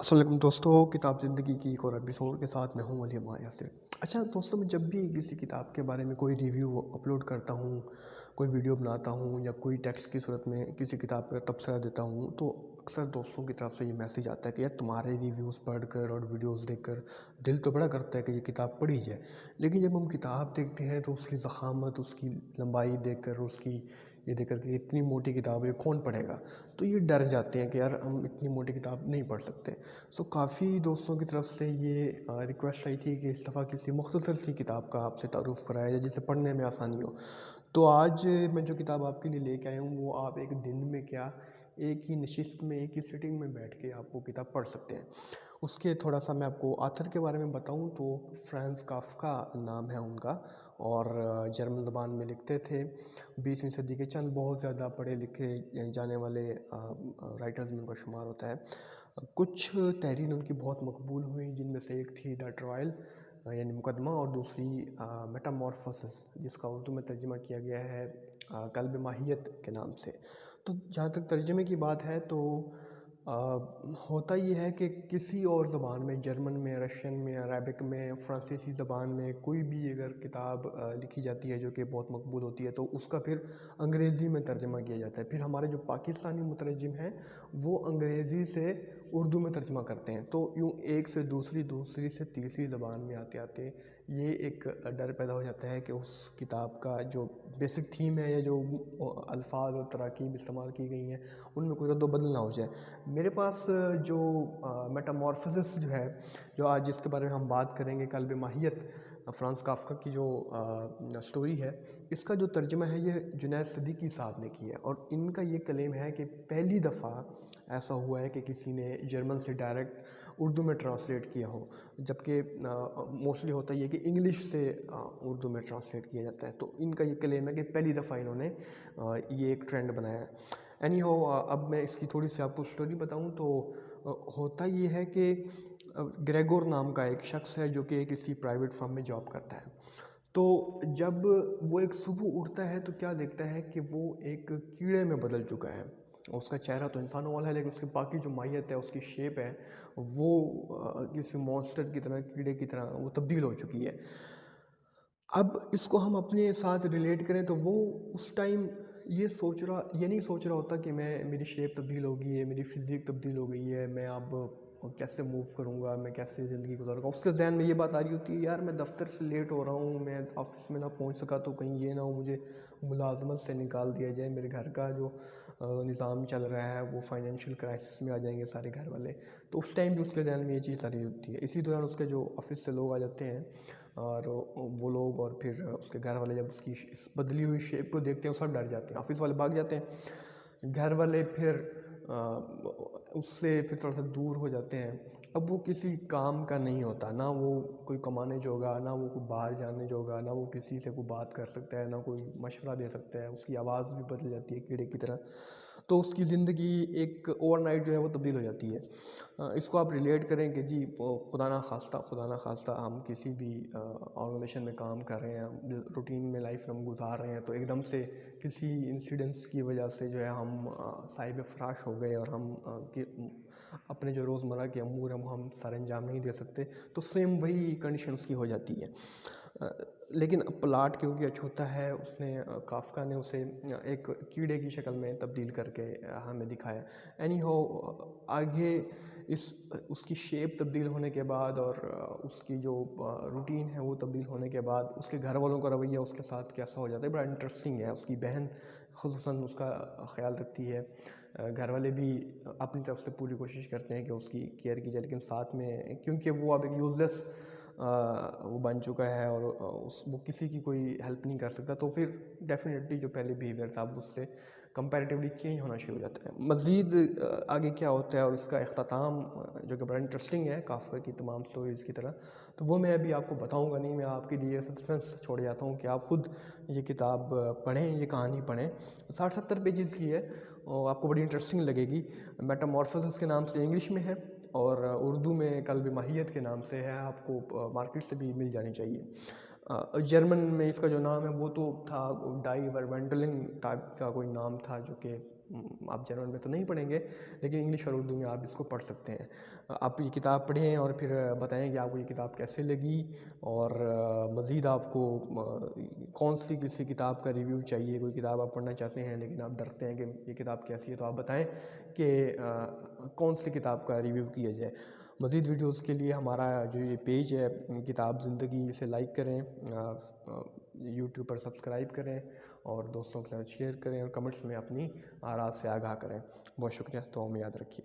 अस्सलाम वालेकुम दोस्तों, किताब ज़िंदगी की एक और एपिसोड के साथ मैं हूं अली हमारे यासिर। अच्छा दोस्तों, मैं जब भी किसी किताब के बारे में कोई रिव्यू अपलोड करता हूं, कोई वीडियो बनाता हूं या कोई टेक्स्ट की सूरत में किसी किताब पर तबसरा देता हूं, तो अक्सर दोस्तों की तरफ से ये मैसेज आता है कि यार तुम्हारे रिव्यूज़ पढ़कर और वीडियोस देखकर दिल तो बड़ा करता है कि ये किताब पढ़ी जाए। लेकिन जब हम किताब देखते हैं तो उसकी ज़ख़ामत, उसकी लंबाई देखकर, उसकी ये देखकर कि इतनी मोटी किताब है कौन पढ़ेगा, तो ये डर जाते हैं कि यार हम इतनी मोटी किताब नहीं पढ़ सकते। सो काफ़ी दोस्तों की तरफ से ये रिक्वेस्ट आई थी कि इस दफ़ा किसी मुख्तसर सी किताब का आपसे तारुफ़ कराया जाए जिसे पढ़ने में आसानी हो। तो आज मैं जो किताब आपके लिए लेके आया हूँ वो आप एक दिन में क्या, एक ही नशिस्त में, एक ही सिटिंग में बैठ के आप वो किताब पढ़ सकते हैं। उसके थोड़ा सा मैं आपको ऑथर के बारे में बताऊँ तो फ्रांज काफ्का नाम है उनका, और जर्मन ज़बान में लिखते थे। 20वीं सदी के चंद बहुत ज़्यादा पढ़े लिखे जाने वाले राइटर्स में उनका शुमार होता है। कुछ तहरीर उनकी बहुत मकबूल हुई, जिनमें से एक थी द ट्रायल यानी मुकदमा, और दूसरी मेटामॉर्फोसिस, जिसका उर्दू में तर्जुमा किया गया है कल्ब माहियत के नाम से। तो जहाँ तक तर्जुमे की बात है तो अ, होता ये है कि किसी और ज़बान में, जर्मन में, रशियन में, अरबिक में, फ़्रांसीसी ज़बान में कोई भी अगर किताब लिखी जाती है जो कि बहुत मकबूल होती है, तो उसका फिर अंग्रेज़ी में तर्जुमा किया जाता है। फिर हमारे जो पाकिस्तानी मुतरज्जिम हैं वो अंग्रेज़ी से उर्दू में तर्जुमा करते हैं। तो यूँ एक से दूसरी, दूसरी से तीसरी ज़बान में आते-आते ये एक डर पैदा हो जाता है कि उस किताब का जो बेसिक थीम है या जो अल्फ़ाज़ और तराकीब इस्तेमाल की गई हैं, उनमें कोई रद्द-ओ-बदल ना हो जाए। मेरे पास जो मेटामॉर्फोसिस जो है, जो आज जिसके बारे में हम बात करेंगे, कल्ब माहियत, फ्रांज काफ्का की जो स्टोरी है, इसका जो तर्जुमा है ये जुनैद सिद्दीकी साहब ने किया है। और इनका ये क्लेम है कि पहली दफ़ा ऐसा हुआ है कि किसी ने जर्मन से डायरेक्ट उर्दू में ट्रांसलेट किया हो, जबकि मोस्टली होता ये है कि इंग्लिश से उर्दू में ट्रांसलेट किया जाता है। तो इनका ये क्लेम है कि पहली दफ़ा इन्होंने ये एक ट्रेंड बनाया है। एनी हाउ, अब मैं इसकी थोड़ी सी आपको स्टोरी बताऊं तो होता ये है कि ग्रेगोर नाम का एक शख्स है जो कि किसी प्राइवेट फर्म में जॉब करता है। तो जब वो एक सुबह उठता है तो क्या देखता है कि वो एक कीड़े में बदल चुका है। उसका चेहरा तो इंसानों वाला है, लेकिन उसकी बाकी जो माहियत है, उसकी शेप है, वो किसी मॉन्स्टर की तरह, कीड़े की तरह वो तब्दील हो चुकी है। अब इसको हम अपने साथ रिलेट करें तो वो उस टाइम ये नहीं सोच रहा होता कि मैं, मेरी शेप तब्दील हो गई है, मेरी फ़िज़ीक तब्दील हो गई है, मैं अब कैसे मूव करूँगा, मैं कैसे ज़िंदगी गुज़ारूँगा। उसके ज़हन में ये बात आ रही होती है, यार मैं दफ़्तर से लेट हो रहा हूँ, मैं ऑफ़िस में ना पहुँच सका तो कहीं ये ना हो मुझे मुलाज़मत से निकाल दिया जाए, मेरे घर का जो निज़ाम चल रहा है वो फ़ाइनेंशियल क्राइसिस में आ जाएँगे सारे घर वाले। तो उस टाइम भी उसके ज़हन में ये चीज़ आ रही होती है। इसी दौरान उसके जो ऑफ़िस से लोग आ जाते हैं, और वो लोग और फिर उसके घर वाले जब उसकी इस बदली हुई शेप को देखते हैं, वो सब डर जाते हैं, ऑफ़िस वाले भाग जाते हैं। घर वाले फिर उससे फिर थोड़ा-सा दूर हो जाते हैं। अब वो किसी काम का नहीं होता, ना वो कोई कमाने जोगा, ना वो कोई बाहर जाने जोगा, ना वो किसी से कोई बात कर सकता है, ना कोई मशवरा दे सकता है, उसकी आवाज़ भी बदल जाती है कीड़े की तरह। तो उसकी ज़िंदगी एक ओवरनाइट जो है वो तब्दील हो जाती है। इसको आप रिलेट करें कि जी खुदा ना खास्ता हम किसी भी ऑर्गेनाइजेशन में काम कर रहे हैं, रूटीन में लाइफ में हम गुजार रहे हैं, तो एकदम से किसी इंसिडेंट्स की वजह से जो है हम साहिब फ़राश हो गए, और हम अपने जो रोज़मर्रा के अमूर हैं वो हम सर अंजाम नहीं दे सकते। तो सेम वही कंडीशन उसकी हो जाती है। अ, लेकिन प्लॉट क्योंकि अछूता है, उसने काफ़्का ने उसे एक कीड़े की शक्ल में तब्दील करके हमें दिखाया। एनी हाउ, आगे इस उसकी शेप तब्दील होने के बाद और उसकी जो रूटीन है वो तब्दील होने के बाद उसके घर वालों का रवैया उसके साथ कैसा हो जाता है, बड़ा इंटरेस्टिंग है। उसकी बहन खुसूसन उसका ख़्याल रखती है। घर वाले भी अपनी तरफ से पूरी कोशिश करते हैं कि उसकी केयर की जाए, लेकिन साथ में क्योंकि वो अब एक यूज़लेस वो बन चुका है, और वो किसी की कोई हेल्प नहीं कर सकता, तो फिर डेफ़िनेटली जो पहले बिहेवियर था अब उससे कंपैरेटिवली चेंज होना शुरू हो जाता है। मज़ीद आगे क्या होता है और इसका इख्तिताम जो कि बड़ा इंटरेस्टिंग है काफ़्का की तमाम स्टोरीज़ की तरह, तो वो मैं अभी आपको बताऊँगा नहीं। मैं आपके लिए सस्पेंस छोड़ जाता हूँ कि आप खुद ये किताब पढ़ें, ये कहानी पढ़ें। 60-70 पेजेज़ की है और आपको बड़ी इंटरेस्टिंग लगेगी। मेटामॉर्फोसिस के नाम से इंग्लिश में है, और उर्दू में कल्ब माहियत के नाम से है। आपको मार्केट से भी मिल जानी चाहिए। जर्मन में इसका जो नाम है वो तो था, डाई वर्मेंटलिंग टाइप का कोई नाम था, जो कि आप जनरल में तो नहीं पढ़ेंगे, लेकिन इंग्लिश और उर्दू में आप इसको पढ़ सकते हैं। आप ये किताब पढ़ें और फिर बताएं कि आपको ये किताब कैसे लगी, और मज़ीद आपको कौन सी किसी किताब का रिव्यू चाहिए। कोई किताब आप पढ़ना चाहते हैं लेकिन आप डरते हैं कि ये किताब कैसी है, तो आप बताएं कि कौन सी किताब का रिव्यू किया जाए। मज़ीद वीडियोज़ के लिए हमारा जो ये पेज है किताब ज़िंदगी, इसे लाइक करें, यूट्यूब पर सब्सक्राइब करें, और दोस्तों के साथ शेयर करें, और कमेंट्स में अपनी आराज़ से आगाह करें। बहुत शुक्रिया, तो हमें याद रखिए।